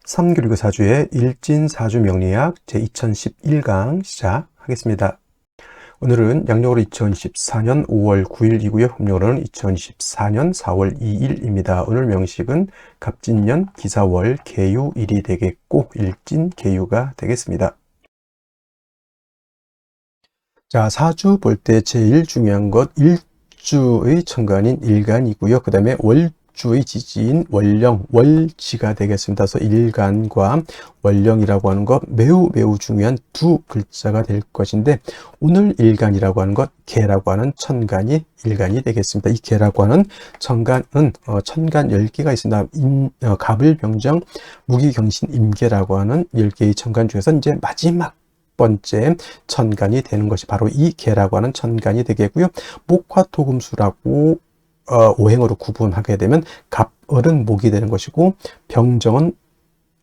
3교리교 사주의 일진사주 명리학 제2011강 시작하겠습니다. 오늘은 양력으로 2014년 5월 9일이고요. 음력으로는 2014년 4월 2일입니다. 오늘 명식은 갑진년 기사월 개유일이 되겠고 일진개유가 되겠습니다. 자, 사주 볼 때 제일 중요한 것 일주의 천간인 일간이고요. 그 다음에 월주의 지지인 월령, 월지가 되겠습니다. 그래서 일간과 월령이라고 하는 것 매우 중요한 두 글자가 될 것인데, 오늘 일간이라고 하는 것 개라고 하는 천간이 일간이 되겠습니다. 이 개라고 하는 천간은 천간 10개가 있습니다. 갑을병정 무기경신 임계라고 하는 10개의 천간 중에서 이제 마지막 번째 천간이 되는 것이 바로 이 개라고 하는 천간이 되겠고요. 목화토금수라고 오행으로 구분하게 되면 갑을은 목이 되는 것이고, 병정은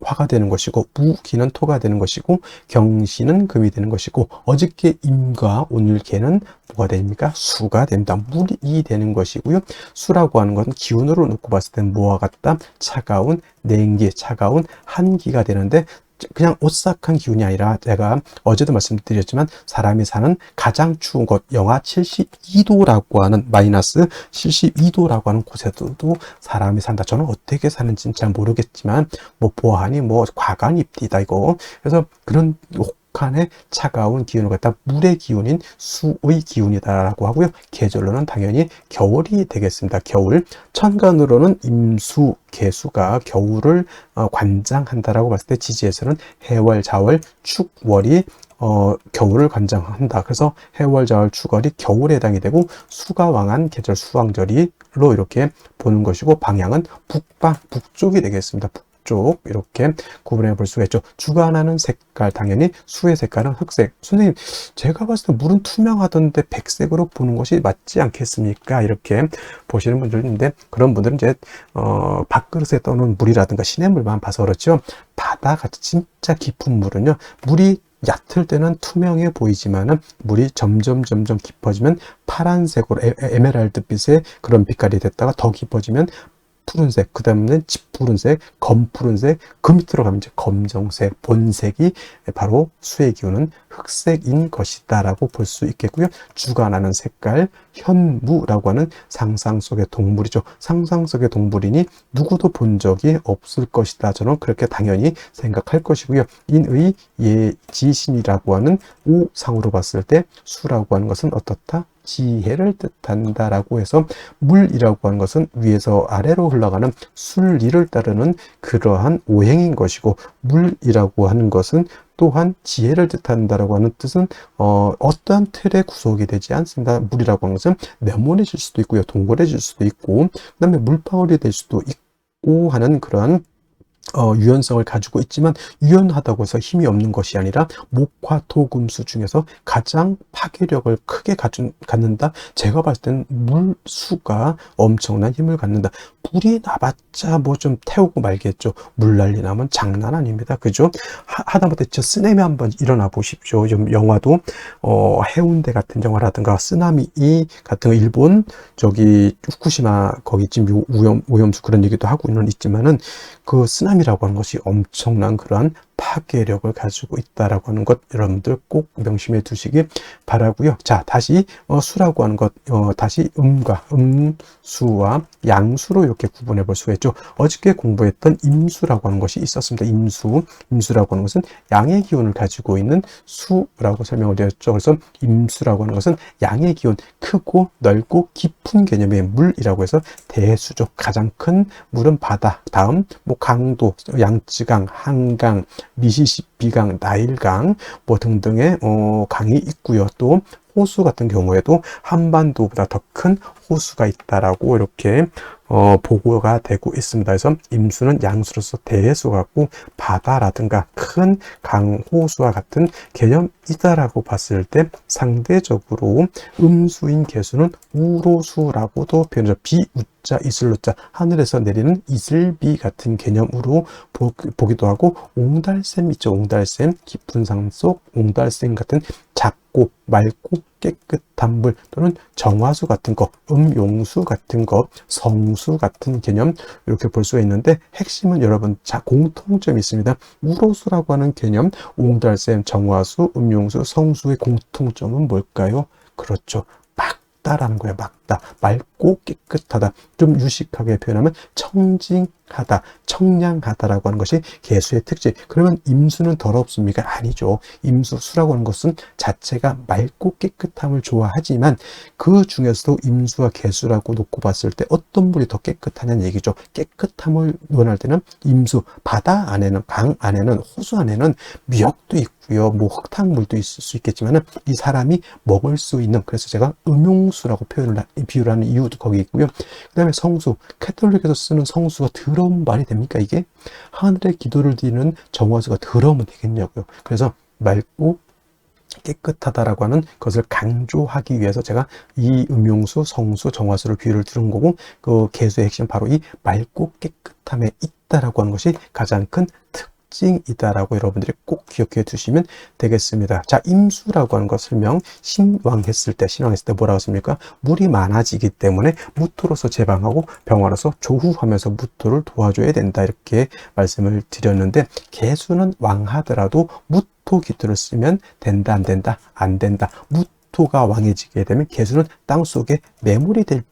화가 되는 것이고, 무기는 토가 되는 것이고, 경신은 금이 되는 것이고, 어저께 임과 오늘 개는 뭐가 됩니까? 수가 됩니다. 물이 되는 것이고요. 수라고 하는 것은 기운으로 놓고 봤을 때 뭐와 같다? 차가운 냉기, 차가운 한기가 되는데, 그냥 오싹한 기운이 아니라, 제가 어제도 말씀드렸지만 사람이 사는 가장 추운 곳 영하 72도라고 하는 마이너스 72도라고 하는 곳에도 사람이 산다. 저는 어떻게 사는지는 잘 모르겠지만 뭐 보아하니 뭐 과간입니다 이거. 그래서 그런 혹한의 차가운 기운을 갖다 물의 기운인 수의 기운이다라고 하고요. 계절로는 당연히 겨울이 되겠습니다. 겨울. 천간으로는 임수, 개수가 겨울을 관장한다라고 봤을 때, 지지에서는 해월, 자월, 축월이 겨울을 관장한다. 그래서 해월, 자월, 축월이 겨울에 해당이 되고, 수가 왕한 계절 수왕절이로 이렇게 보는 것이고, 방향은 북방, 북쪽이 되겠습니다. 쪽 이렇게 구분해 볼 수가 있죠. 주관하는 색깔, 당연히 수의 색깔은 흑색. 선생님, 제가 봤을 때 물은 투명하던데 백색으로 보는 것이 맞지 않겠습니까? 이렇게 보시는 분들이 있는데, 그런 분들은 이제 밥그릇에 떠놓은 물이라든가 시냇물만 봐서 그렇죠. 바다같이 진짜 깊은 물은요, 물이 얕을 때는 투명해 보이지만은 물이 점점 깊어지면 파란색으로 에메랄드빛의 그런 빛깔이 됐다가 더 깊어지면 푸른색, 그 다음에는 짙푸른색, 검푸른색, 그 밑으로 가면 이제 검정색, 본색이 바로 수의 기운은 흑색인 것이다 라고 볼 수 있겠고요. 주관하는 색깔, 현무라고 하는 상상 속의 동물이죠. 상상 속의 동물이니 누구도 본 적이 없을 것이다. 저는 그렇게 당연히 생각할 것이고요. 인의 예지신이라고 하는 오상으로 봤을 때 수라고 하는 것은 어떻다? 지혜를 뜻한다라고 해서, 물이라고 하는 것은 위에서 아래로 흘러가는 순리를 따르는 그러한 오행인 것이고, 물이라고 하는 것은 또한 지혜를 뜻한다라고 하는 뜻은 어떠한 틀에 구속이 되지 않습니다. 물이라고 하는 것은 네모내질 수도 있고요, 동그래질 수도 있고, 그 다음에 물방울이 될 수도 있고 하는 그러한 유연성을 가지고 있지만, 유연하다고 해서 힘이 없는 것이 아니라 목화토금수 중에서 가장 파괴력을 크게 갖는다. 제가 봤을 때는 물수가 엄청난 힘을 갖는다. 불이 나봤자 뭐 좀 태우고 말겠죠. 물난리 나면 장난 아닙니다. 그죠? 하다못해 저 쓰나미 한번 일어나 보십시오. 좀 영화도 해운대 같은 영화라든가 쓰나미 같은 거, 일본 저기 후쿠시마 거기쯤 오염수 그런 얘기도 하고는 있지만은, 그 쓰나미라고 하는 것이 엄청난 그러한 파괴력을 가지고 있다라고 하는 것, 여러분들 꼭 명심해 두시기 바라고요. 자, 다시 수라고 하는 것, 다시 음과 음수와 양수로 이렇게 구분해 볼 수가 있죠. 어저께 공부했던 임수라고 하는 것이 있었습니다. 임수라고 하는 것은 양의 기운을 가지고 있는 수라고 설명을 드렸죠. 그래서 임수라고 하는 것은 양의 기운, 크고 넓고 깊은 개념의 물이라고 해서 대수죠. 가장 큰 물은 바다, 다음 뭐 강도, 양쯔강, 한강, 미시시피강, 나일강 뭐 등등의 강이 있고요. 또 호수 같은 경우에도 한반도보다 더 큰 호수가 있다라고 이렇게 보고가 되고 있습니다. 그래서 임수는 양수로서 대수 같고, 바다라든가 큰 강, 호수와 같은 개념이다라고 봤을 때, 상대적으로 음수인 개수는 우로수라고도 표현하죠. 비우자 이슬로자, 하늘에서 내리는 이슬비 같은 개념으로 보기도 하고, 옹달샘 있죠. 옹달샘, 깊은 산 속 옹달샘 같은 작고 맑고 깨끗한 물 또는 정화수 같은 거, 음용수 같은 거, 성수 같은 개념 이렇게 볼 수가 있는데 핵심은 여러분 공통점이 있습니다. 우로수라고 하는 개념, 옹달샘, 정화수, 음용수, 성수의 공통점은 뭘까요? 그렇죠. 맑다라는 거예요. 맑다. 맑고 깨끗하다. 좀 유식하게 표현하면 청징하다, 청량하다라고 하는 것이 개수의 특징. 그러면 임수는 더럽습니까? 아니죠. 임수, 수라고 하는 것은 자체가 맑고 깨끗함을 좋아하지만 그 중에서도 임수와 개수라고 놓고 봤을 때 어떤 물이 더 깨끗하냐는 얘기죠. 깨끗함을 원할 때는 임수, 바다 안에는, 강 안에는, 호수 안에는 미역도 있고요. 뭐 흙탕물도 있을 수 있겠지만은 이 사람이 먹을 수 있는, 그래서 제가 음용수라고 비유를 하는 이유도 거기 있고요. 그 다음에 성수, 캐톨릭에서 쓰는 성수가 더러운 말이 됩니까? 이게 하늘의 기도를 드리는 정화수가 더러우면 되겠냐고요. 그래서 맑고 깨끗하다라고 하는 것을 강조하기 위해서 제가 이 음용수, 성수, 정화수를 비유를 들은 거고, 그 개수의 핵심은 바로 이 맑고 깨끗함에 있다라고 하는 것이 가장 큰 특징이다라고 여러분들이 꼭 기억해 두시면 되겠습니다. 자, 임수라고 하는 것 설명, 신왕했을 때 뭐라고 했습니까? 물이 많아지기 때문에 무토로서 제방하고 병화로서 조후하면서 무토를 도와줘야 된다, 이렇게 말씀을 드렸는데, 개수는 왕하더라도 무토 기토를 쓰면 된다, 안 된다? 안 된다. 무토가 왕해지게 되면 개수는 땅속에 매몰이 될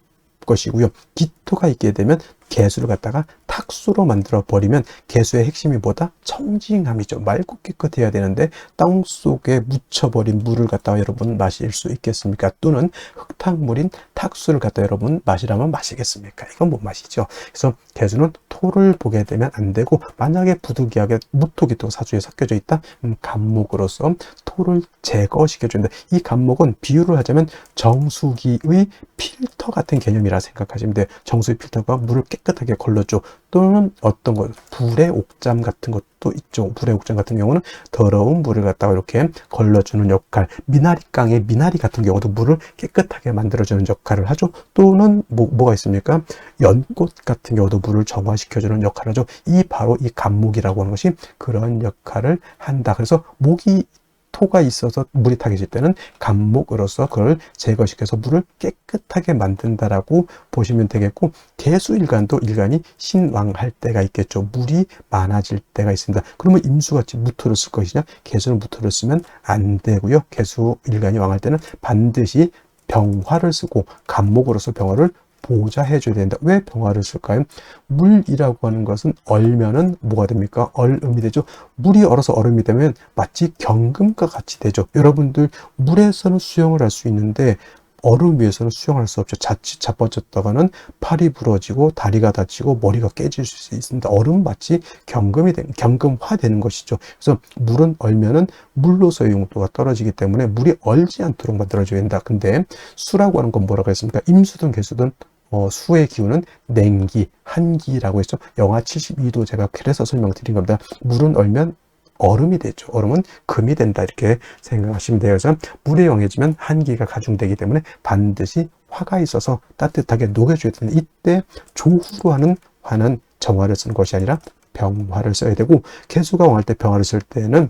것이고요. 기토가 있게 되면 개수를 갖다가 탁수로 만들어 버리면 개수의 핵심이 뭐다? 청징함이죠. 맑고 깨끗해야 되는데 땅 속에 묻혀버린 물을 갖다가 여러분 마실 수 있겠습니까? 또는 흙탕물인 탁수를 갖다 여러분 마시라면 마시겠습니까? 이건 못 마시죠. 그래서 개수는 토를 보게 되면 안 되고, 만약에 부득이하게 무토기토 사주에 섞여져 있다? 간목으로서 토를 제거시켜 준다. 이 간목은 비유를 하자면 정수기의 필터 같은 개념이라 생각하시면 돼요. 정수기 필터가 물을 깨끗하게 걸러줘. 또는 어떤 것, 불의 옥잠 같은 것도 있죠. 불의 옥잠 같은 경우는 더러운 물을 갖다가 이렇게 걸러주는 역할, 미나리깡의 미나리 같은 경우도 물을 깨끗하게 만들어주는 역할을 하죠. 또는 뭐가 있습니까? 연꽃 같은 경우도 물을 정화시켜주는 역할을 하죠. 바로 이 간목이라고 하는 것이 그런 역할을 한다. 그래서 토가 있어서 물이 타게질 때는 간목으로서 그걸 제거시켜서 물을 깨끗하게 만든다라고 보시면 되겠고, 개수일간도 일간이 신왕할 때가 있겠죠. 물이 많아질 때가 있습니다. 그러면 임수같이 무토를 쓸 것이냐? 개수는 무토를 쓰면 안 되고요. 개수일간이 왕할 때는 반드시 병화를 쓰고 간목으로서 병화를 보좌해 줘야 된다. 왜 병화를 쓸까요? 물이라고 하는 것은 얼면은 뭐가 됩니까? 얼음이 되죠. 물이 얼어서 얼음이 되면 마치 경금과 같이 되죠. 여러분들 물에서는 수영을 할 수 있는데 얼음 위에서는 수영할 수 없죠. 자칫 자빠졌다가는 팔이 부러지고 다리가 다치고 머리가 깨질 수 있습니다. 얼음 마치 경금화 되는 것이죠. 그래서 물은 얼면은 물로서의 용도가 떨어지기 때문에 물이 얼지 않도록 만들어줘야 된다. 근데 수라고 하는 건 뭐라고 했습니까? 임수든 개수든 수의 기운은 냉기, 한기라고 했죠. 영하 72도 제가 그래서 설명드린 겁니다. 물은 얼면 얼음이 되죠. 얼음은 금이 된다, 이렇게 생각하시면 돼요. 그래서 물에 영해지면 한기가 가중되기 때문에 반드시 화가 있어서 따뜻하게 녹여줘야 되는데, 이때 조후로 하는 화는 정화를 쓰는 것이 아니라 병화를 써야 되고, 개수가 왕할 때 병화를 쓸 때는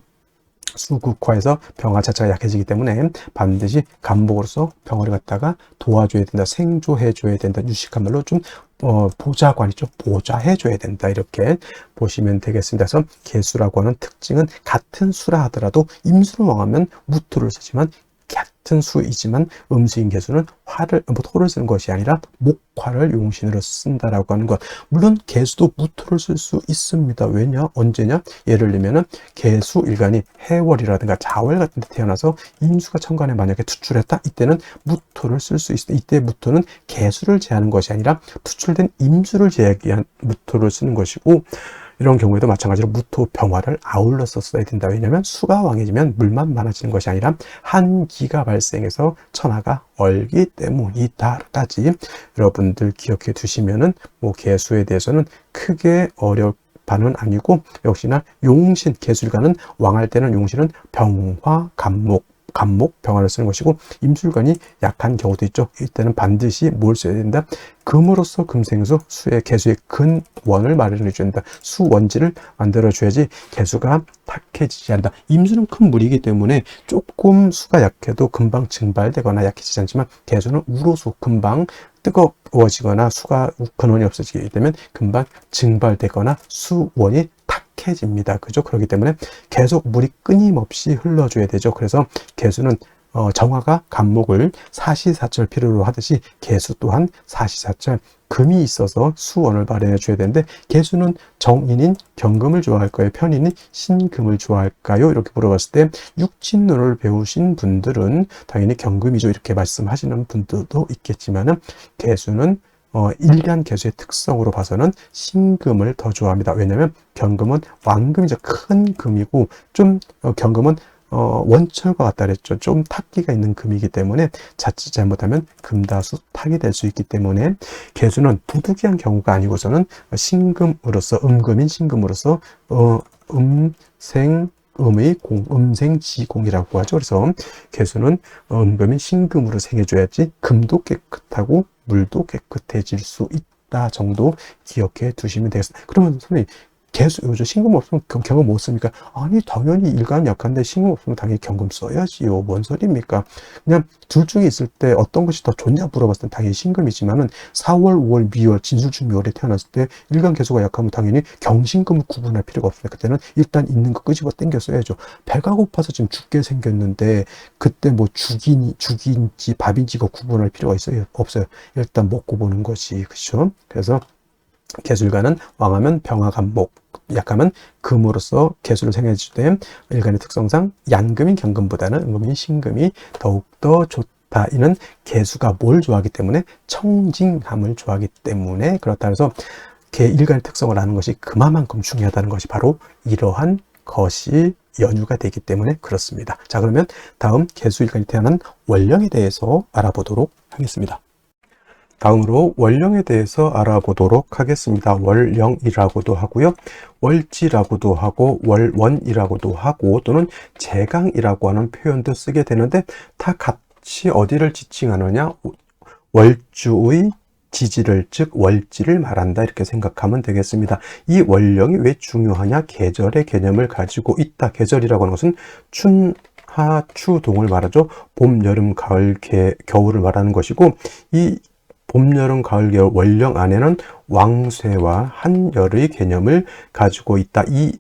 수극화해서 병화 자체가 약해지기 때문에 반드시 간목으로서 병화를 갖다가 도와줘야 된다, 생조해줘야 된다, 유식한 말로 좀 보좌관이죠. 보좌해줘야 된다, 이렇게 보시면 되겠습니다. 그래서 개수라고 하는 특징은 같은 수라 하더라도 임수를 왕하면 무토를 쓰지만, 같은 수이지만 음수인 개수는 토를 쓰는 것이 아니라 목화를 용신으로 쓴다라고 하는 것. 물론 개수도 무토를 쓸 수 있습니다. 왜냐? 언제냐? 예를 들면은 개수 일간이 해월이라든가 자월 같은 데 태어나서 임수가 천간에 만약에 투출했다? 이때는 무토를 쓸 수 있습니다. 이때 무토는 개수를 제하는 것이 아니라 투출된 임수를 제하기 위한 무토를 쓰는 것이고, 이런 경우에도 마찬가지로 무토 병화를 아울러서 써야 된다. 왜냐하면 수가 왕해지면 물만 많아지는 것이 아니라 한기가 발생해서 천하가 얼기 때문이다까지 여러분들 기억해 두시면은 개수에 대해서는 크게 어려울 바는 아니고, 역시나 용신, 개수일간은 왕할 때는 용신은 병화, 간목, 간목, 병화를 쓰는 것이고, 임술관이 약한 경우도 있죠. 이때는 반드시 뭘 써야 된다? 금으로서 금생수, 수의 개수의 근원을 마련해 줘야 된다. 수원지를 만들어 줘야지 개수가 탁해지지 않는다. 임수는 큰 물이기 때문에 조금 수가 약해도 금방 증발되거나 약해지지 않지만, 개수는 우로수, 금방 뜨거워지거나 수가 근원이 없어지게 되면 금방 증발되거나 수원이 탁해집니다. 그죠? 그렇기 때문에 계속 물이 끊임없이 흘러줘야 되죠. 그래서 개수는 정화가 간목을 사시사철 필요로 하듯이 개수 또한 사시사철 금이 있어서 수원을 마련해 줘야 되는데, 개수는 정인인 경금을 좋아할까요? 편인인 신금을 좋아할까요? 이렇게 물어봤을 때 육친론을 배우신 분들은 당연히 경금이죠, 이렇게 말씀하시는 분들도 있겠지만은, 개수는 일간 개수의 특성으로 봐서는 신금을 더 좋아합니다. 왜냐하면 경금은 왕금이죠. 큰 금이고, 좀 경금은 원철과 같다 그랬죠. 좀 탁기가 있는 금이기 때문에 자칫 잘못하면 금다수 탁이 될 수 있기 때문에, 개수는 부득이한 경우가 아니고서는 신금으로서, 음금인 신금으로서 음생음의 공, 음생지공이라고 하죠. 그래서 개수는 음금인 신금으로 생겨줘야지 금도 깨끗하고 물도 깨끗해질 수 있다 정도 기억해 두시면 되겠습니다. 그러면 선생님, 개수, 요즘 신금 없으면 경금 못 씁니까? 아니, 당연히 일간 약한데 신금 없으면 당연히 경금 써야지요. 뭔 소리입니까? 그냥 둘 중에 있을 때 어떤 것이 더 좋냐 물어봤을 때 당연히 신금이지만은, 4월, 5월, 미월, 진술중 미월에 태어났을 때 일간 개수가 약하면 당연히 경신금을 구분할 필요가 없습니다. 그때는 일단 있는 거 끄집어 당겨 써야죠. 배가 고파서 지금 죽게 생겼는데 그때 뭐 죽인지 밥인지 가 구분할 필요가 있어요? 없어요. 일단 먹고 보는 것이, 그렇죠? 그래서 개술가는 왕하면 병화 간목, 약하면 금으로서 개수를 생해주되, 일간의 특성상 양금인 경금보다는 음금인 신금이 더욱더 좋다. 이는 개수가 뭘 좋아하기 때문에? 청징함을 좋아하기 때문에 그렇다. 해서 일간의 특성을 아는 것이 그만큼 중요하다는 것이 바로 이러한 것이 연유가 되기 때문에 그렇습니다. 자, 그러면 다음 개수일간이 태어난 월령에 대해서 알아보도록 하겠습니다. 다음으로 월령에 대해서 알아보도록 하겠습니다. 월령이라고도 하고요, 월지라고도 하고, 월원이라고도 하고, 또는 제강이라고 하는 표현도 쓰게 되는데, 다 같이 어디를 지칭하느냐? 월주의 지지를, 즉 월지를 말한다, 이렇게 생각하면 되겠습니다. 이 월령이 왜 중요하냐? 계절의 개념을 가지고 있다. 계절이라고 하는 것은 춘하 추동을 말하죠. 봄, 여름, 가을, 겨울을 말하는 것이고, 이 봄, 여름, 가을, 겨울 월령 안에는 왕쇠와 한열의 개념을 가지고 있다. 이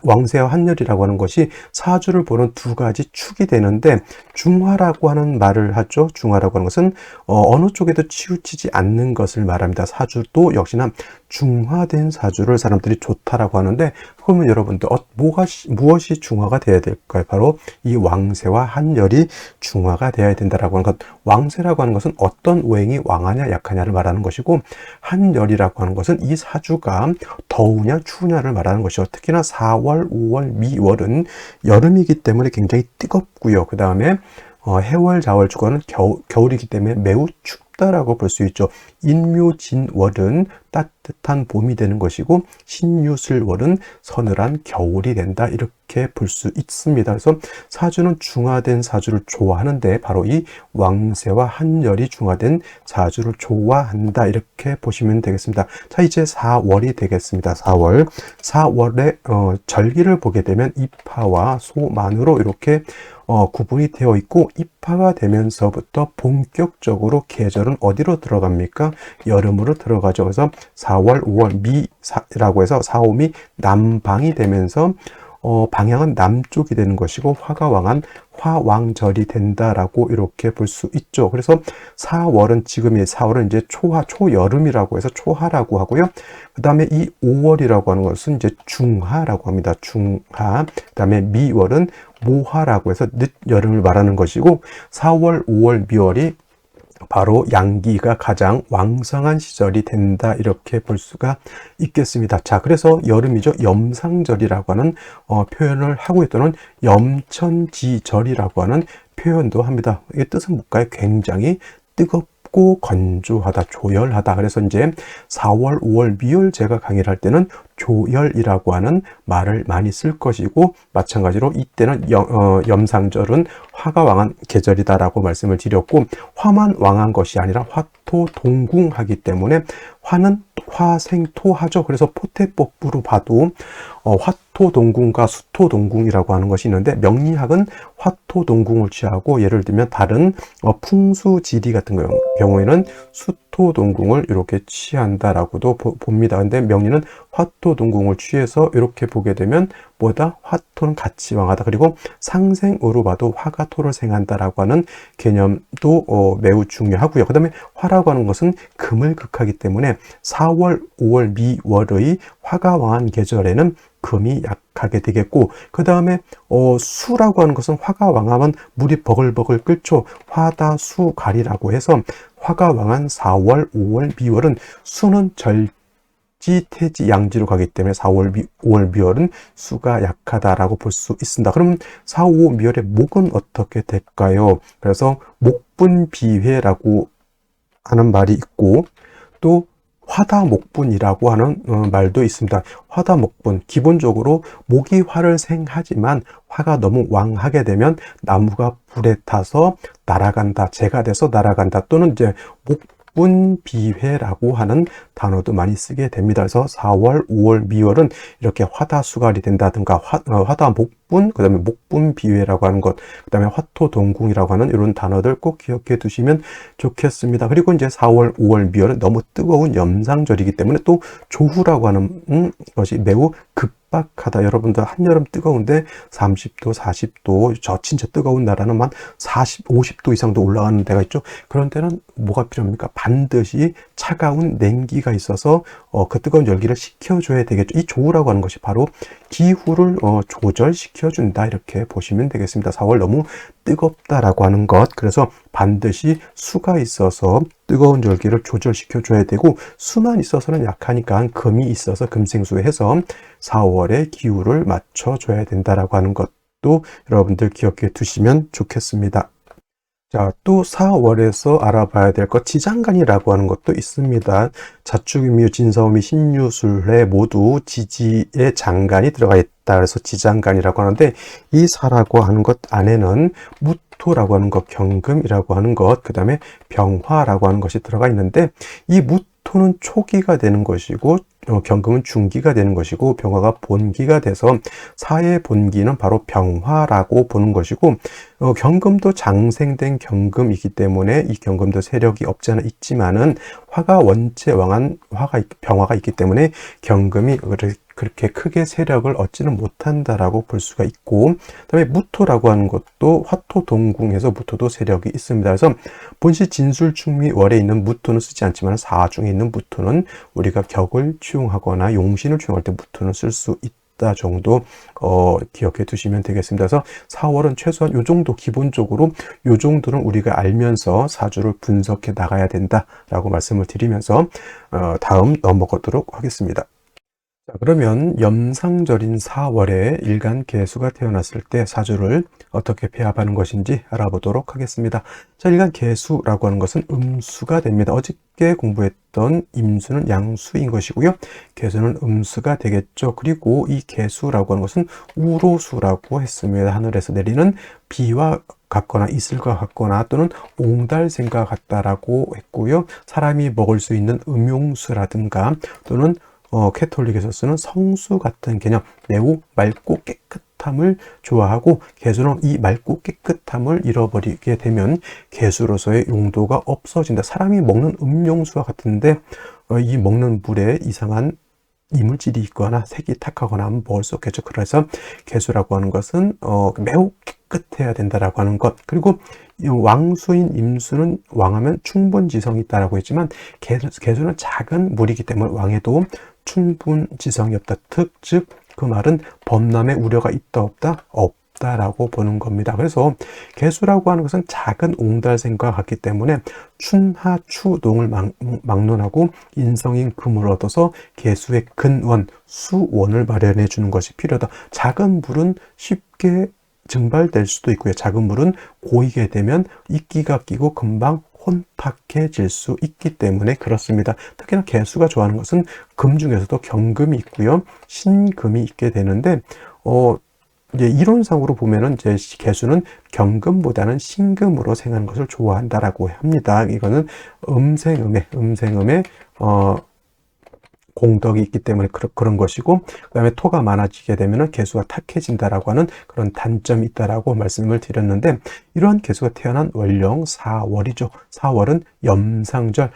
왕쇠와 한열이라고 하는 것이 사주를 보는 두 가지 축이 되는데, 중화라고 하는 말을 하죠. 중화라고 하는 것은 어느 쪽에도 치우치지 않는 것을 말합니다. 사주도 역시나 중화된 사주를 사람들이 좋다라고 하는데, 그러면 여러분들 무엇이 중화가 되어야 될까요? 바로 이 왕쇠와 한열이 중화가 되어야 된다라고 하는 것. 왕쇠라고 하는 것은 어떤 오행이 왕하냐 약하냐를 말하는 것이고, 한열이라고 하는 것은 이 사주가 더우냐 추우냐를 말하는 것이죠. 특히나 4월, 5월, 미월은 여름이기 때문에 굉장히 뜨겁고요. 그 다음에 해월, 자월, 주간은 겨울이기 때문에 매우 춥다라고 볼 수 있죠. 인묘진월은 따뜻한 봄이 되는 것이고, 신유술월은 서늘한 겨울이 된다, 이렇게 볼 수 있습니다. 그래서 사주는 중화된 사주를 좋아하는데, 바로 이 왕쇠와 한열이 중화된 사주를 좋아한다, 이렇게 보시면 되겠습니다. 자, 이제 4월이 되겠습니다. 4월의 절기를 보게 되면 입하와 소만으로 이렇게 구분이 되어 있고, 입하가 되면서부터 본격적으로 계절은 어디로 들어갑니까? 여름으로 들어가죠. 그래서 4월, 5월 미라고 해서 4, 5미 남방이 되면서 방향은 남쪽이 되는 것이고, 화가 왕한 화왕절이 된다라고 이렇게 볼 수 있죠. 그래서 4월은, 지금의 4월은 이제 초여름이라고 해서 초하라고 하고요. 그 다음에 이 5월이라고 하는 것은 이제 중하라고 합니다. 중하. 그 다음에 미월은 모하라고 해서 늦여름을 말하는 것이고, 4월, 5월, 미월이 바로 양기가 가장 왕성한 시절이 된다, 이렇게 볼 수가 있겠습니다. 자, 그래서 여름이죠. 염상절이라고 하는 표현을 하고 있더는 염천지절이라고 하는 표현도 합니다. 이게 뜻은 뭘까요? 굉장히 뜨겁고 맑고 건조하다, 조열하다. 그래서 이제 4월, 5월 미열 제가 강의를 할 때는 조열이라고 하는 말을 많이 쓸 것이고, 마찬가지로 이때는 염상절은 화가 왕한 계절이다라고 말씀을 드렸고, 화만 왕한 것이 아니라 화토동궁하기 때문에 화는 화생토하죠. 그래서 포태법부로 봐도 화토동궁과 수토동궁이라고 하는 것이 있는데, 명리학은 화토동궁을 취하고, 예를 들면 다른 풍수지리 같은 경우에는 수토동궁을 이렇게 취한다라고도 봅니다. 근데 명리는 화토동궁을 취해서 이렇게 보게 되면 뭐다? 화토는 같이 왕하다. 그리고 상생으로 봐도 화가 토를 생한다라고 하는 개념도 매우 중요하고요. 그 다음에 화라고 하는 것은 금을 극하기 때문에 4월, 5월, 미월의 화가 왕한 계절에는 금이 약하게 되겠고, 그 다음에 수라고 하는 것은 화가 왕하면 물이 버글버글 끓죠. 화다수갈이라고 해서 화가 왕한 4월, 5월, 미월은 수는 절지, 태지, 양지로 가기 때문에 4월, 5월, 미월은 수가 약하다라고 볼 수 있습니다. 그럼 4, 5, 미월의 목은 어떻게 될까요? 그래서 목분비회라고 하는 말이 있고, 또 화다목분이라고 하는 말도 있습니다. 화다목분, 기본적으로 목이 화를 생하지만 화가 너무 왕하게 되면 나무가 불에 타서 날아간다, 재가 돼서 날아간다, 또는 이제 목분비회라고 하는 단어도 많이 쓰게 됩니다. 그래서 4월, 5월, 미월은 이렇게 화다수갈이 된다든가 화다목분, 그 다음에 목분비회라고 하는 것, 그 다음에 화토동궁이라고 하는 이런 단어들 꼭 기억해 두시면 좋겠습니다. 그리고 이제 4월, 5월, 미월은 너무 뜨거운 염상절이기 때문에 또 조후라고 하는 것이 매우 급박하다. 여러분들 한여름 뜨거운데 30도, 40도, 저 진짜 뜨거운 나라는 만 40, 50도 이상도 올라가는 데가 있죠. 그런 데는 뭐가 필요합니까? 반드시 차가운 냉기가 있어서 그 뜨거운 열기를 식혀줘야 되겠죠. 이 조우라고 하는 것이 바로 기후를 조절시켜준다, 이렇게 보시면 되겠습니다. 4월 너무 뜨겁다라고 하는 것, 그래서 반드시 수가 있어서 뜨거운 열기를 조절시켜줘야 되고, 수만 있어서는 약하니까 금이 있어서 금생수해서 4월의 기후를 맞춰줘야 된다라고 하는 것도 여러분들 기억해 두시면 좋겠습니다. 자, 또 4월에서 알아봐야 될 것, 지장간이라고 하는 것도 있습니다. 자축인묘, 진사오미, 신유술래 모두 지지의 장간이 들어가 있다. 그래서 지장간이라고 하는데, 이 사라고 하는 것 안에는 무토라고 하는 것, 경금이라고 하는 것, 그 다음에 병화라고 하는 것이 들어가 있는데, 이 무토는 초기가 되는 것이고, 경금은 중기가 되는 것이고, 병화가 본기가 돼서 사의 본기는 바로 병화라고 보는 것이고, 경금도 장생된 경금이기 때문에 이 경금도 세력이 없지 않아 있지만은 화가 원체 왕한 병화가 있기 때문에 경금이 그렇게 크게 세력을 얻지는 못한다라고 볼 수가 있고, 그다음에 무토라고 하는 것도 화토동궁에서 무토도 세력이 있습니다. 그래서 본시 진술충미 월에 있는 무토는 쓰지 않지만 사중에 있는 무토는 우리가 격을 취용하거나 용신을 취용할 때 무토는 쓸 수 있다 정도 기억해 두시면 되겠습니다. 그래서 4월은 최소한 요 정도, 기본적으로 요 정도는 우리가 알면서 사주를 분석해 나가야 된다라고 말씀을 드리면서 다음 넘어가도록 하겠습니다. 자, 그러면 염상절인 4월에 일간 개수가 태어났을 때 사주를 어떻게 배합하는 것인지 알아보도록 하겠습니다. 자, 일간 개수라고 하는 것은 음수가 됩니다. 어저께 공부했던 임수는 양수인 것이고요. 개수는 음수가 되겠죠. 그리고 이 개수라고 하는 것은 우로수라고 했습니다. 하늘에서 내리는 비와 같거나 이슬과 같거나 또는 옹달샘과 같다라고 했고요. 사람이 먹을 수 있는 음용수라든가 또는 캐톨릭에서 쓰는 성수 같은 개념, 매우 맑고 깨끗함을 좋아하고, 개수는 이 맑고 깨끗함을 잃어버리게 되면 개수로서의 용도가 없어진다. 사람이 먹는 음용수와 같은데 이 먹는 물에 이상한 이물질이 있거나 색이 탁하거나 하면 먹을 수 없겠죠. 그래서 개수라고 하는 것은 매우 깨끗해야 된다라고 하는 것. 그리고 이 왕수인 임수는 왕하면 충분지성이 있다라고 했지만 개수는 작은 물이기 때문에 왕에도 충분지성이 없다. 즉 그 말은 범람의 우려가 있다 없다? 없다라고 보는 겁니다. 그래서 개수라고 하는 것은 작은 옹달샘과 같기 때문에 춘하추동을 막론하고 인성인 금을 얻어서 개수의 근원, 수원을 마련해 주는 것이 필요하다. 작은 물은 쉽게 증발될 수도 있고요. 작은 물은 고이게 되면 이끼가 끼고 금방 혼탁해질 수 있기 때문에 그렇습니다. 특히나 개수가 좋아하는 것은 금 중에서도 경금이 있고요. 신금이 있게 되는데, 이제 이론상으로 보면은 이제 개수는 경금보다는 신금으로 생하는 것을 좋아한다라고 합니다. 이거는 음생음의 공덕이 있기 때문에 그런 것이고, 그 다음에 토가 많아지게 되면 개수가 탁해진다라고 하는 그런 단점이 있다라고 말씀을 드렸는데, 이러한 개수가 태어난 월령 4월이죠. 4월은 염상절,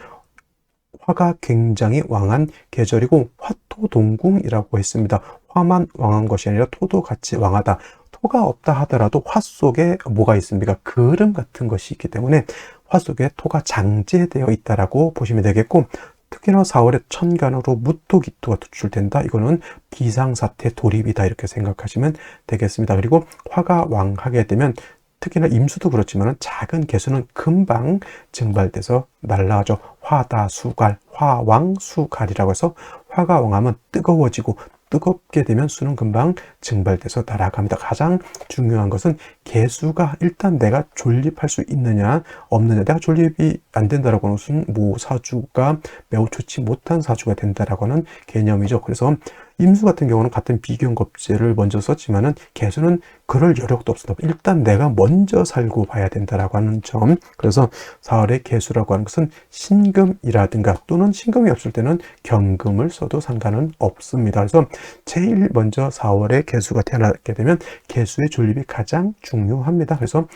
화가 굉장히 왕한 계절이고 화토동궁이라고 했습니다. 화만 왕한 것이 아니라 토도 같이 왕하다. 토가 없다 하더라도 화 속에 뭐가 있습니까? 그름 같은 것이 있기 때문에 화 속에 토가 장제되어 있다라고 보시면 되겠고, 특히나 4월에 천간으로 무토기토가 투출된다. 이거는 비상사태 돌입이다 이렇게 생각하시면 되겠습니다. 그리고 화가 왕하게 되면 특히나 임수도 그렇지만 작은 개수는 금방 증발돼서 날라가죠. 화다수갈, 화왕수갈이라고 해서 화가 왕하면 뜨거워지고 뜨겁게 되면 수는 금방 증발돼서 날아갑니다. 가장 중요한 것은 개수가 일단 내가 존립할 수 있느냐 없느냐. 내가 존립이 안 된다라고 하는 것은 사주가 매우 좋지 못한 사주가 된다라고 하는 개념이죠. 그래서 임수 같은 경우는 같은 비견겁제를 먼저 썼지만은 개수는 그럴 여력도 없습니다. 일단 내가 먼저 살고 봐야 된다라고 하는 점. 그래서 4월의 개수라고 하는 것은 신금이라든가 또는 신금이 없을 때는 경금을 써도 상관은 없습니다. 그래서 제일 먼저 4월에 개수가 태어나게 되면 개수의 존립이 가장 중요합니다. 그래서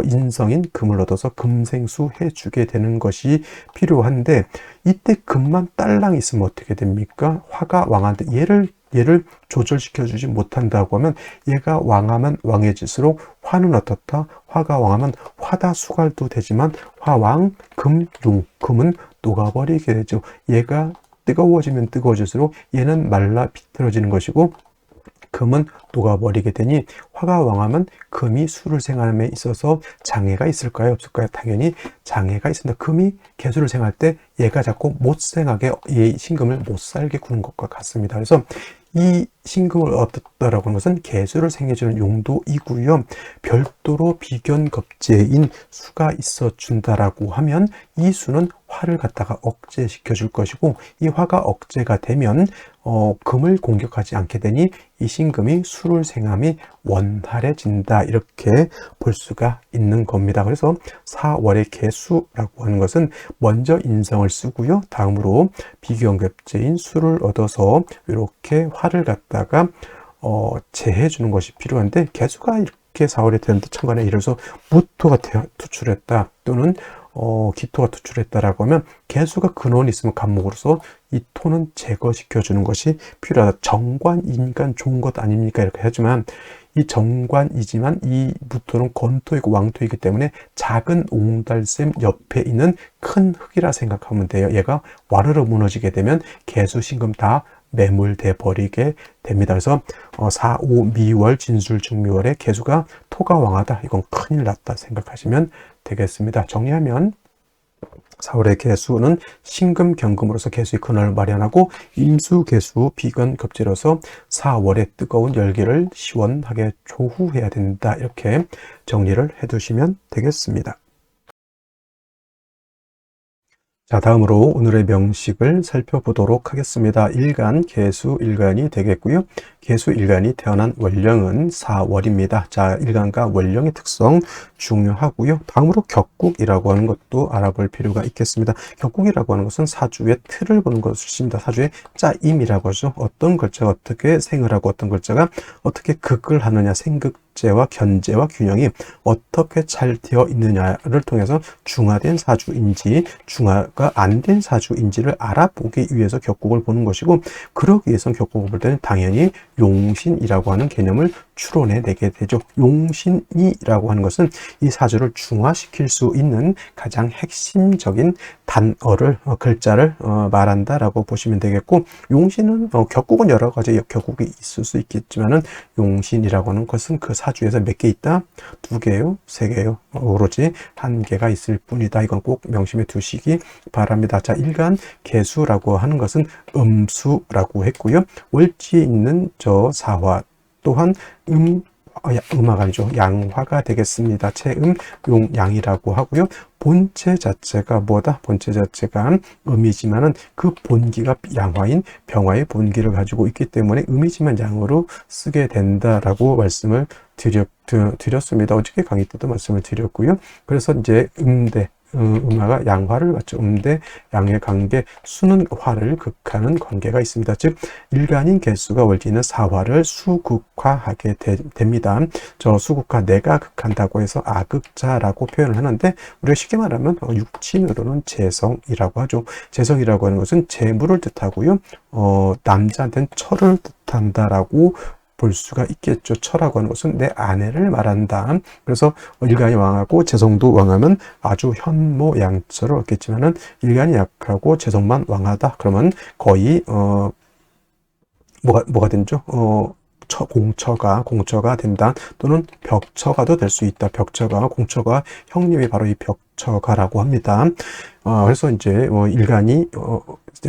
인성인 금을 얻어서 금생수 해주게 되는 것이 필요한데, 이때 금만 딸랑 있으면 어떻게 됩니까? 화가 왕한데 얘를 조절시켜 주지 못한다고 하면 얘가 왕하면 왕해질수록 화는 어떻다? 화가 왕하면 화다수갈도 되지만 화왕 금융, 금은 녹아버리게 되죠. 얘가 뜨거워지면 뜨거워질수록 얘는 말라 비틀어지는 것이고, 금은 녹아버리게 되니 화가 왕하면 금이 수를 생함에 있어서 장애가 있을까요? 없을까요? 당연히 장애가 있습니다. 금이 개수를 생할 때 얘가 자꾸 못 생하게, 이 신금을 못 살게 구는 것과 같습니다. 그래서 이 신금을 얻었다라고 하는 것은 개수를 생해주는 용도이고요. 별도로 비견겁제인 수가 있어 준다라고 하면 이 수는 화를 갖다가 억제시켜 줄 것이고, 이 화가 억제가 되면 금을 공격하지 않게 되니 이 신금이 수를 생함이 원활해진다, 이렇게 볼 수가 있는 겁니다. 그래서 4월의 개수라고 하는 것은 먼저 인성을 쓰고요. 다음으로 비견겁제인 수를 얻어서 이렇게 화를 갖다가 제해 주는 것이 필요한데, 개수가 이렇게 4월에 되는데 천간에 예를 들어서 무토가 투출했다 또는 기토가 투출했다라고 하면 개수가 근원이 있으면 간목으로서 이 토는 제거시켜 주는 것이 필요하다. 정관인간 좋은 것 아닙니까? 이렇게 하지만 이 정관이지만 이 무토는 건토이고 왕토이기 때문에 작은 옹달샘 옆에 있는 큰 흙이라 생각하면 돼요. 얘가 와르르 무너지게 되면 개수 신금 다 매몰돼 버리게 됩니다. 그래서 4, 5, 미월, 진술, 중미월에 개수가 토가 왕하다. 이건 큰일 났다 생각하시면 되겠습니다. 정리하면 4월의 개수는 신금, 경금으로서 개수의 근원을 마련하고, 임수, 개수, 비견, 급제로서 4월의 뜨거운 열기를 시원하게 조후해야 된다. 이렇게 정리를 해두시면 되겠습니다. 자, 다음으로 오늘의 명식을 살펴보도록 하겠습니다. 일간, 개수, 일간이 되겠고요. 개수, 일간이 태어난 월령은 4월입니다. 자, 일간과 월령의 특성 중요하고요. 다음으로 격국이라고 하는 것도 알아볼 필요가 있겠습니다. 격국이라고 하는 것은 사주의 틀을 보는 것입니다. 사주의 짜임이라고 하죠. 어떤 글자가 어떻게 생을 하고 어떤 글자가 어떻게 극을 하느냐, 생극제와 견제와 균형이 어떻게 잘 되어 있느냐를 통해서 중화된 사주인지 중화가 안 된 사주인지를 알아보기 위해서 격국을 보는 것이고, 그러기 위해서는 격국을 볼 때는 당연히 용신이라고 하는 개념을 추론해내게 되죠. 용신이라고 하는 것은 이 사주를 중화시킬 수 있는 가장 핵심적인 단어를, 글자를 말한다라고 보시면 되겠고, 용신은 격국은 여러 가지 격국이 있을 수 있겠지만은 용신이라고 하는 것은 그 사주에서 몇 개 있다? 2개요? 3개요? 오로지 1개가 있을 뿐이다. 이건 꼭 명심해 두시기 바랍니다. 자, 일간 개수라고 하는 것은 음수라고 했고요. 월지에 있는 저 사화 또한 음화가 아니죠. 양화가 되겠습니다. 체음, 용, 양이라고 하고요. 본체 자체가 뭐다? 본체 자체가 음이지만은 그 본기가 양화인 병화의 본기를 가지고 있기 때문에 음이지만 양으로 쓰게 된다라고 말씀을 드렸습니다. 어저께 강의 때도 말씀을 드렸고요. 그래서 이제 음화가 양화를 맞죠. 음대 양의 관계, 수는 화를 극하는 관계가 있습니다. 즉 일간인 개수가 원리는 사화를 수극화하게 됩니다. 저 수극화, 내가 극한다고 해서 아극자라고 표현을 하는데 우리가 쉽게 말하면 육친으로는 재성이라고 하죠. 재성이라고 하는 것은 재물을 뜻하고요. 남자한테는 철을 뜻한다라고 볼 수가 있겠죠. 철하고 하는 것은 내 아내를 말한다. 그래서 일간이 왕하고 재성도 왕하면 아주 현모양처를 얻겠지만은 일간이 약하고 재성만 왕하다. 그러면 거의 뭐가 된죠? 공처가 된다. 또는 벽처가도 될 수 있다. 벽처가, 공처가 형님이 바로 이 벽처가라고 합니다. 그래서 이제 일간이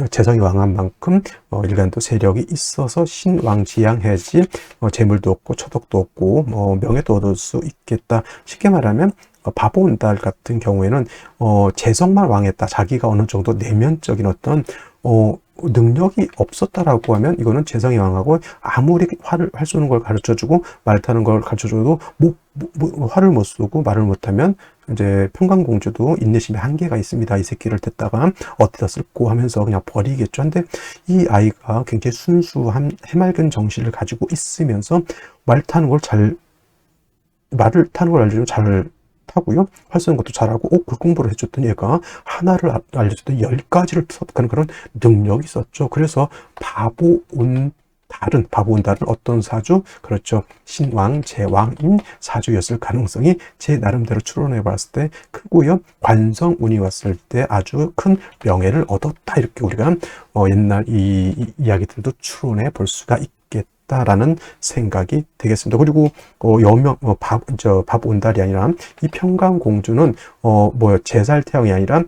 재성이 왕한 만큼 일간도 세력이 있어서 신왕지양해야지 재물도 없고 처덕도 없고 명예도 얻을 수 있겠다. 쉽게 말하면 바보온달 같은 경우에는 재성만 왕했다. 자기가 어느 정도 내면적인 어떤 능력이 없었다라고 하면 이거는 재성이 왕하고 아무리 활을 쏘는 걸 가르쳐주고 말 타는 걸 가르쳐줘도 활을 못 쏘고 말을 못하면 이제 평강공주도 인내심의 한계가 있습니다. 이 새끼를 듣다가 어디다 쓸고 하면서 그냥 버리겠죠. 근데 이 아이가 굉장히 순수한 해맑은 정신을 가지고 있으면서 말을 타는 걸 알려주면 잘 하고요. 활 쏘는 것도 잘하고 그 공부를 해줬더니 얘가 하나를 알려줬더니 10가지를 터득하는 그런 능력이 있었죠. 그래서 바보온달은 어떤 사주? 그렇죠. 신왕, 제왕인 사주였을 가능성이 제 나름대로 추론해 봤을 때 크고요. 관성운이 왔을 때 아주 큰 명예를 얻었다. 이렇게 우리가 옛날 이 이야기들도 추론해 볼 수가 있겠다라는 생각이 되겠습니다. 그리고 바보온달이 아니라 이 평강공주는 제살태양이 아니라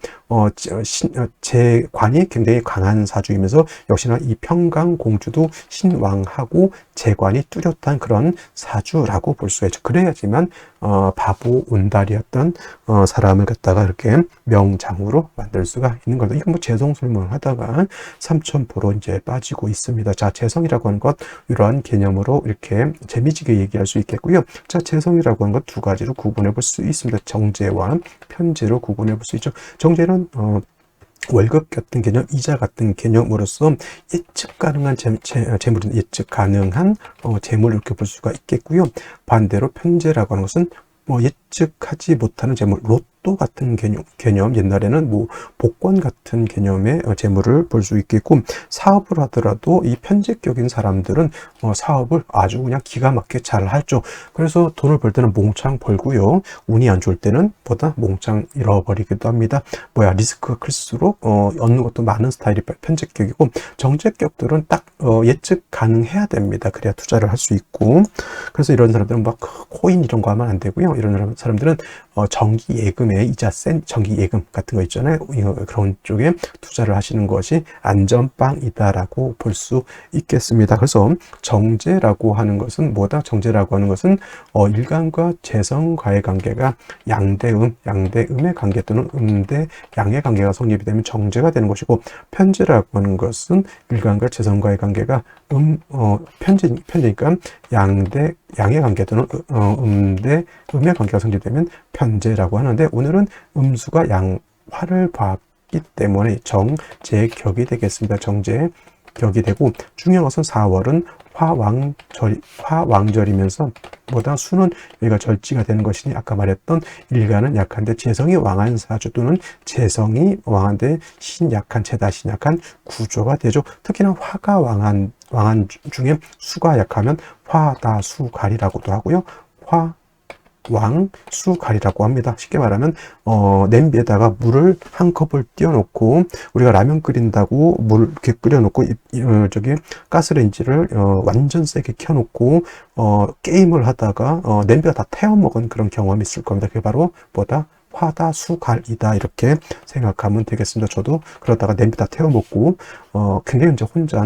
재관이 굉장히 강한 사주이면서 역시나 이 평강공주도 신왕하고 재관이 뚜렷한 그런 사주라고 볼 수가 있죠. 그래야지만 바보온달이었던 사람을 갖다가 이렇게 명장으로 만들 수가 있는 거죠. 이건 재성설명을 하다가 삼천포로 이제 빠지고 있습니다. 자, 재성이라고 하는 것 이러한 개념으로 이렇게 재미지게 얘기할 수 있겠고요. 자, 재성이라고 하는 것 두 가지로 구분해 볼 수 있습니다. 정제와 편제로 구분해 볼 수 있죠. 정제는 월급 같은 개념, 이자 같은 개념으로서 예측 가능한 재물은 예측 가능한 재물을 이렇게 볼 수가 있겠고요. 반대로 편제라고 하는 것은 예측하지 못하는 재물, 로또 같은 개념, 옛날에는 복권 같은 개념의 재물을 볼 수 있겠고, 사업을 하더라도 이 편제격인 사람들은 사업을 아주 그냥 기가 막히게 잘 하죠. 그래서 돈을 벌 때는 몽창 벌고요. 운이 안 좋을 때는 보다 몽창 잃어버리기도 합니다. 리스크가 클수록 얻는 것도 많은 스타일이 편제격이고, 정제격들은 딱 예측 가능해야 됩니다. 그래야 투자를 할 수 있고. 그래서 이런 사람들은 코인 이런 거 하면 안 되고요. 이런 사람들은 정기 예금에 이자 센 정기 예금 같은 거 있잖아요. 그런 쪽에 투자를 하시는 것이 안전빵이다라고 볼 수 있겠습니다. 그래서 정제라고 하는 것은 뭐다? 정제라고 하는 것은 일간과 재성과의 관계가 양대음의 관계 또는 음대 양의 관계가 성립이 되면 정제가 되는 것이고, 편제라고 하는 것은 일간과 재성과의 관계가 편제니까 양의 관계 또는 음대 음의 관계가 성립되면 편제라고 하는데, 오늘은 음수가 양화를 봤기 때문에 정제격이 되겠습니다. 정제격이 되고, 중요한 것은 4월은 화왕절이면서 수는 여기가 절지가 되는 것이니 아까 말했던 일간은 약한데 재성이 왕한 사주 또는 재성이 왕한데 신약한 재다신약한 구조가 되죠. 특히나 화가 왕한 중에 수가 약하면 화다수갈이라고도 하고요. 왕수갈이라고 합니다. 쉽게 말하면 냄비에다가 물을 한 컵을 띄워놓고, 우리가 라면 끓인다고 물 이렇게 끓여놓고 가스레인지를 완전 세게 켜놓고 게임을 하다가 냄비가 다 태워먹은 그런 경험이 있을 겁니다. 그게 바로 화다수갈이다 이렇게 생각하면 되겠습니다. 저도 그러다가 냄비 다 태워 먹고 굉장히 이제 혼자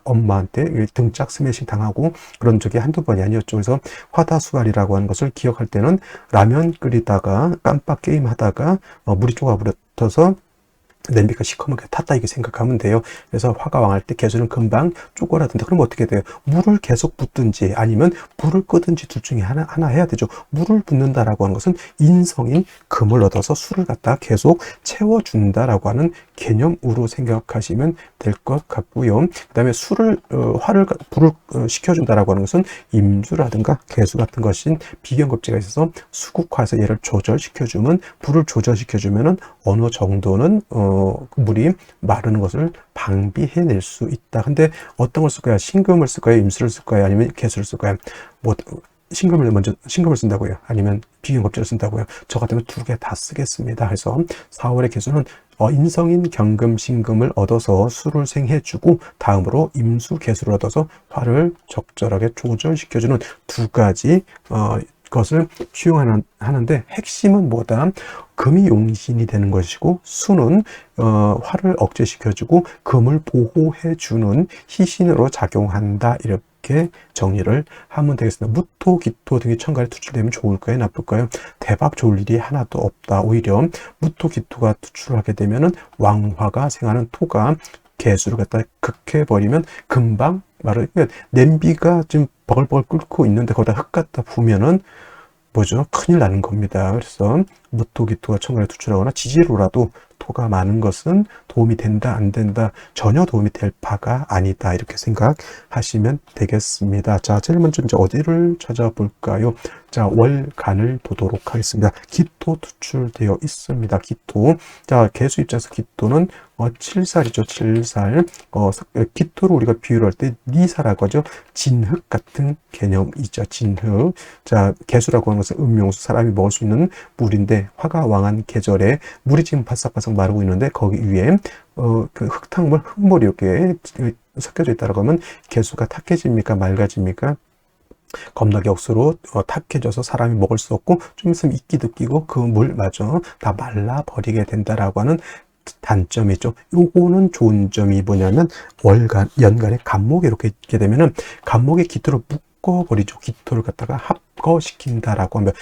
엄마한테 등짝 스매싱 당하고 그런 적이 한두 번이 아니었죠. 그래서 화다수갈이라고 하는 것을 기억할 때는 라면 끓이다가 깜빡 게임 하다가 물이 쪼가버려서 냄비가 시커멓게 탔다 이렇게 생각하면 돼요. 그래서 화가 왕할 때 개수는 금방 쪼그라든다. 그럼 어떻게 돼요? 물을 계속 붓든지 아니면 불을 끄든지 둘 중에 하나 해야 되죠. 물을 붓는다라고 하는 것은 인성인 금을 얻어서 술을 갖다 계속 채워준다라고 하는 개념으로 생각하시면 될 것 같고요. 그 다음에 불을 식혀준다라고 하는 것은 임수라든가 개수 같은 것인 비경급제가 있어서 수국화해서 얘를 조절시켜주면 불을 조절시켜주면은 어느 정도는 물이 마르는 것을 방비해낼 수 있다. 근데 어떤 걸 쓸 거야? 신금을 쓸 거야? 임수를 쓸 거야? 아니면 개수를 쓸 거야? 뭐 신금을 쓴다고요? 아니면 비경급제를 쓴다고요? 저 같으면 두 개 다 쓰겠습니다. 그래서 4월의 개수는 인성인 경금, 신금을 얻어서 수를 생해주고 다음으로 임수, 개수를 얻어서 화를 적절하게 조절시켜주는 두 가지 것을 수용하는데 핵심은 뭐다? 금이 용신이 되는 것이고 수는 화를 억제시켜주고 금을 보호해주는 희신으로 작용한다. 이렇게 정리를 하면 되겠습니다. 무토, 기토 등이 천간에 투출되면 좋을까요? 나쁠까요? 대박 좋을 일이 하나도 없다. 오히려 무토, 기토가 투출하게 되면은 왕화가 생하는 토가 개수를 갖다 극해버리면 금방 그러니까 냄비가 지금 버글버글 끓고 있는데 거기다 흙 갖다 부으면은 뭐죠? 큰일 나는 겁니다. 그래서 무토, 기토가 천간에 투출하거나 지지로라도 토가 많은 것은 도움이 된다, 안 된다, 전혀 도움이 될 바가 아니다. 이렇게 생각하시면 되겠습니다. 자, 제일 먼저 이제 어디를 찾아볼까요? 자, 월간을 보도록 하겠습니다. 기토 투출되어 있습니다. 기토. 자, 개수 입장에서 기토는 7살이죠. 7살. 기토를 우리가 비유를 할 때 니사라고 하죠. 진흙 같은 개념이죠. 진흙. 자, 개수라고 하는 것은 음용수, 사람이 먹을 수 있는 물인데 화가 왕한 계절에 물이 지금 바싹바싹 마르고 있는데 거기 위에 그 흙물이 이렇게 섞여져 있다고 하면 개수가 탁해집니까? 맑아집니까? 겁나게 억수로 탁해져서 사람이 먹을 수 없고 좀 있으면 이끼도 끼고 그 물마저 다 말라버리게 된다라고 하는 단점이죠. 요거는 좋은 점이 뭐냐면 연간에 간목이 이렇게 있게 되면은 간목의 기토를 묶어버리죠. 기토를 갖다가 합거시킨다라고 하면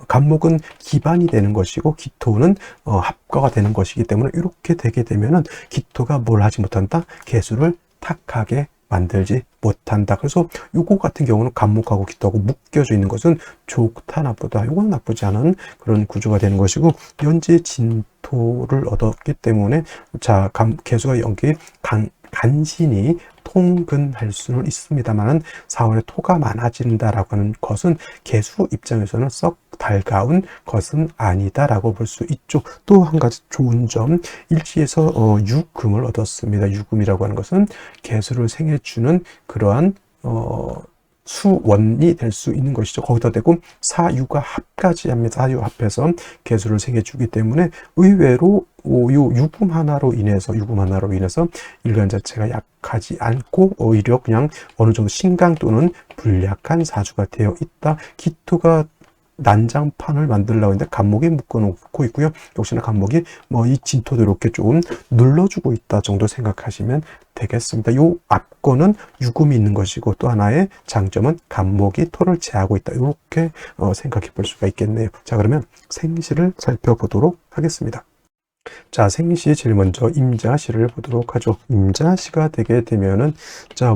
간목은 기반이 되는 것이고 기토는 합거가 되는 것이기 때문에 이렇게 되게 되면은 기토가 뭘 하지 못한다? 개수를 탁하게 만들지 못한다. 그래서 요거 같은 경우는 간목하고 기토하고 묶여져 있는 것은 좋다 나쁘다. 요건 나쁘지 않은 그런 구조가 되는 것이고 연재 진토를 얻었기 때문에 자 개수가 연기 간신히 통근할 수는 있습니다만 4월에 토가 많아진다라고 하는 것은 개수 입장에서는 썩 달가운 것은 아니다라고 볼 수 있죠. 또 한 가지 좋은 점, 일지에서 유금을 얻었습니다. 유금이라고 하는 것은 개수를 생해주는 그러한 수원이 될 수 있는 것이죠. 거기다 대고 사유가 합까지 합니다. 사유 합해서 개수를 생해주기 때문에 의외로 요 유금 하나로 인해서 일간 자체가 약하지 않고 오히려 그냥 어느 정도 신강 또는 불약한 사주가 되어 있다. 기토가 난장판을 만들려고 했는데 간목이 묶어놓고 있고요. 역시나 간목이 이 진토도 이렇게 좀 눌러주고 있다 정도 생각하시면 되겠습니다. 요 앞거는 유금이 있는 것이고 또 하나의 장점은 간목이 토를 제하고 있다. 이렇게 생각해 볼 수가 있겠네요. 자, 그러면 생시를 살펴보도록 하겠습니다. 자, 생시 제일 먼저 임자시를 보도록 하죠. 임자시가 되게 되면은 자,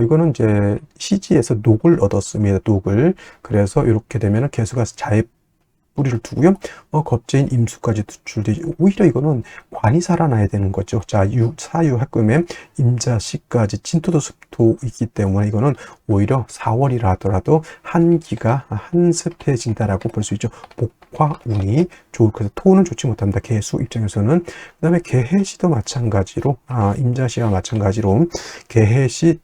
이거는 이제 시지에서 녹을 얻었습니다. 녹을. 그래서 이렇게 되면은 개수가 자에 뿌리를 두고요. 겁재인 임수까지 투출되죠. 오히려 이거는 관이 살아나야 되는 거죠. 자, 사유합금에 임자시까지 진토도 습도 있기 때문에 이거는 오히려 4월이라 하더라도 한기가 한습해진다라고 볼 수 있죠. 복화운이 좋을 것같아요. 토는 좋지 못합니다. 개수 입장에서는. 그 다음에 개해시도 마찬가지로 임자시와 마찬가지로 개해시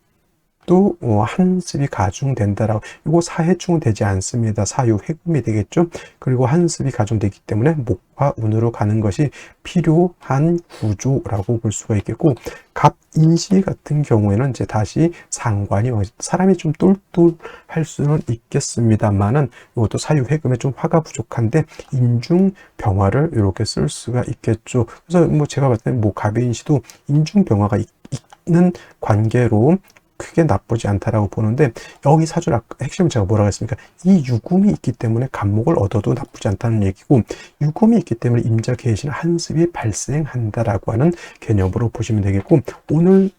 또 한습이 가중된다라고, 이거 사해충은 되지 않습니다. 사유해금이 되겠죠. 그리고 한습이 가중되기 때문에 목화 운으로 가는 것이 필요한 구조라고 볼 수가 있겠고, 갑인시 같은 경우에는 이제 다시 상관이 사람이 좀 똘똘할 수는 있겠습니다만은 이것도 사유해금에 좀 화가 부족한데 인중병화를 이렇게 쓸 수가 있겠죠. 그래서 뭐 제가 봤을 때 뭐 갑인시도 인중병화가 있는 관계로 크게 나쁘지 않다라고 보는데, 여기 사주 핵심 제가 뭐라고 했습니까? 이 유금이 있기 때문에 갑목을 얻어도 나쁘지 않다는 얘기고, 유금이 있기 때문에 임자 계신 한습이 발생한다라고 하는 개념으로 보시면 되겠고, 오늘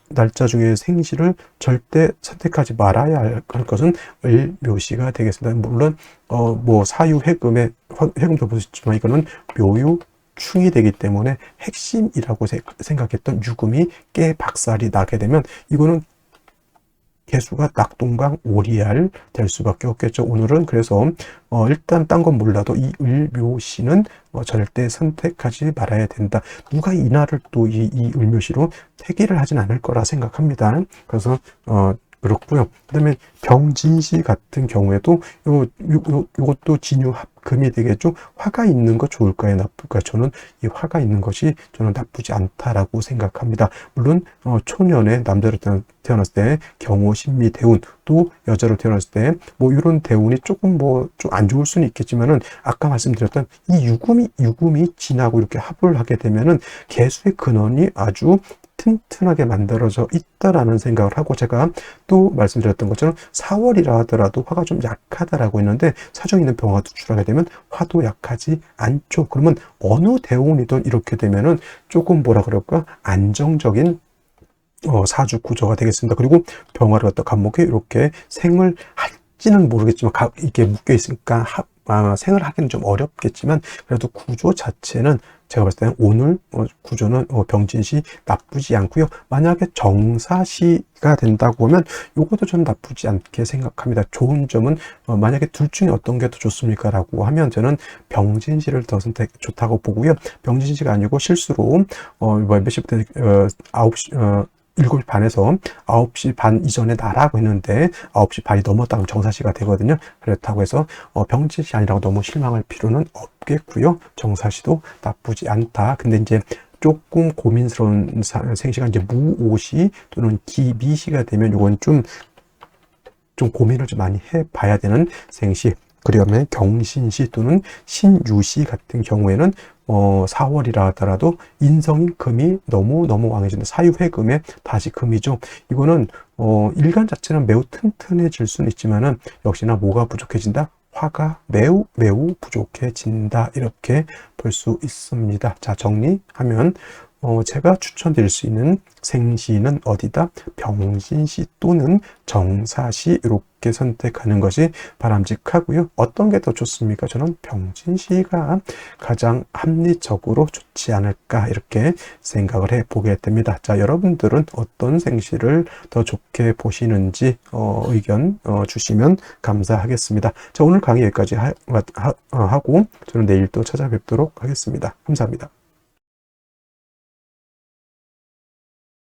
날짜 중에 생시를 절대 선택하지 말아야 할 것은 을묘시가 되겠습니다. 물론 뭐 사유해금에 해금도 보셨지만 이거는 묘유 충이 되기 때문에 핵심이라고 생각했던 유금이 깨 박살이 나게 되면 이거는 개수가 낙동강 오리알 될 수밖에 없겠죠. 오늘은 그래서 일단 딴 건 몰라도 이 을묘시는 절대 선택하지 말아야 된다. 누가 이날을 또 이 을묘시로 택일을 하진 않을 거라 생각합니다. 그래서 그렇고요. 그다음에 병진시 같은 경우에도 요것도 진유합금이 되겠죠. 화가 있는 거 좋을까요, 나쁠까요? 저는 이 화가 있는 것이 저는 나쁘지 않다라고 생각합니다. 물론 초년에 남자로 태어났을 때 경호, 신미, 대운, 또 여자로 태어났을 때 뭐 이런 대운이 조금 뭐 좀 안 좋을 수는 있겠지만은, 아까 말씀드렸던 이 유금이 진하고 이렇게 합을 하게 되면은 개수의 근원이 아주 튼튼하게 만들어져 있다라는 생각을 하고, 제가 또 말씀드렸던 것처럼 4월이라 하더라도 화가 좀 약하다라고 했는데, 사정에 있는 병화가 투출하게 되면 화도 약하지 않죠. 그러면 어느 대운이든 이렇게 되면은 조금 뭐라 그럴까, 안정적인 사주 구조가 되겠습니다. 그리고 병화를 갖다 갑목에 이렇게 생을 할지는 모르겠지만 이게 묶여 있으니까 생을 하기는 좀 어렵겠지만, 그래도 구조 자체는 제가 봤을 때는 오늘 구조는 병진시 나쁘지 않고요. 만약에 정사시가 된다고 하면 이것도 저는 나쁘지 않게 생각합니다. 좋은 점은 만약에 둘 중에 어떤 게 더 좋습니까? 라고 하면 저는 병진시를 더 좋다고 보고요. 병진시가 아니고 실수로 몇 시부터 9시 7시 반에서 9시 반 이전에 나라고 했는데 9시 반이 넘었다면 정사시가 되거든요. 그렇다고 해서 병진시 아니라고 너무 실망할 필요는 없겠고요. 정사시도 나쁘지 않다. 근데 이제 조금 고민스러운 생시가 이제 무오시 또는 기미시가 되면 이건 좀 고민을 좀 많이 해봐야 되는 생시. 그러면 경신시 또는 신유시 같은 경우에는 4월이라 하더라도 인성인 금이 너무 왕해진다. 사유해금에 다시 금이죠. 이거는 일간 자체는 매우 튼튼해질 수는 있지만은 역시나 뭐가 부족해진다? 화가 매우 부족해진다. 이렇게 볼 수 있습니다. 자, 정리하면 제가 추천드릴 수 있는 생시는 어디다? 병신시 또는 정사시, 이렇게 선택하는 것이 바람직하고요. 어떤 게 더 좋습니까? 저는 병진시가 가장 합리적으로 좋지 않을까, 이렇게 생각을 해보게 됩니다. 자, 여러분들은 어떤 생시를 더 좋게 보시는지 의견 주시면 감사하겠습니다. 자, 오늘 강의 여기까지 하고 저는 내일 또 찾아뵙도록 하겠습니다. 감사합니다.